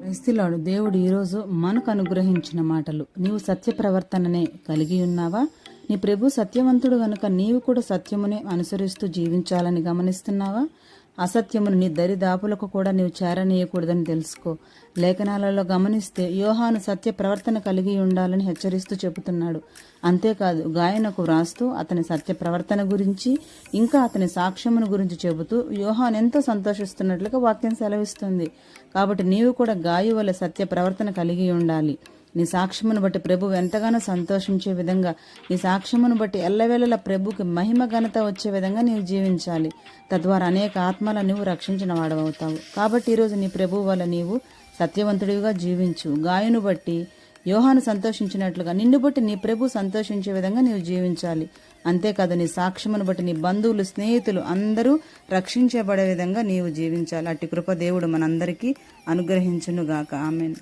క్రైస్తులాడు దేవుడు ఈరోజు మనకు అనుగ్రహించిన మాటలు. నీవు సత్య ప్రవర్తననే కలిగి ఉన్నావా? నీ ప్రభు సత్యవంతుడు గనుక నీవు కూడా సత్యమునే అనుసరిస్తూ జీవించాలని గమనిస్తున్నావా? అసత్యమును నీ దరిదాపులకు కూడా నీవు చేరనీయకూడదని తెలుసుకో. లేఖనాలలో గమనిస్తే యోహాను సత్య ప్రవర్తన కలిగి ఉండాలని హెచ్చరిస్తూ చెబుతున్నాడు. అంతేకాదు గాయనకు వ్రాస్తూ అతని సత్య ప్రవర్తన గురించి ఇంకా అతని సాక్ష్యమును గురించి చెబుతూ యోహాను ఎంతో సంతోషిస్తున్నట్లుగా వాక్యం సెలవిస్తుంది. కాబట్టి నీవు కూడా గాయి వలె సత్య ప్రవర్తన కలిగి ఉండాలి. నీ సాక్ష్యమును బట్టి ప్రభువు ఎంతగానో సంతోషించే విధంగా, నీ సాక్ష్యమును బట్టి ఎల్లవేళలా ప్రభువుకి మహిమ ఘనత వచ్చే విధంగా నీవు జీవించాలి. తద్వారా అనేక ఆత్మలను నువ్వు రక్షించిన వాడవవుతావు. కాబట్టి ఈరోజు నీ ప్రభువు వల్ల నీవు సత్యవంతుడిగా జీవించు. గాయను బట్టి యోహాను సంతోషించినట్లుగా నిన్ను బట్టి నీ ప్రభు సంతోషించే విధంగా నీవు జీవించాలి. అంతేకాదు నీ సాక్ష్యమును బట్టి నీ బంధువులు, స్నేహితులు అందరూ రక్షించబడే విధంగా నీవు జీవించాలి. అట్టి కృప దేవుడు మనందరికీ అనుగ్రహించునుగాక. ఆమేన్.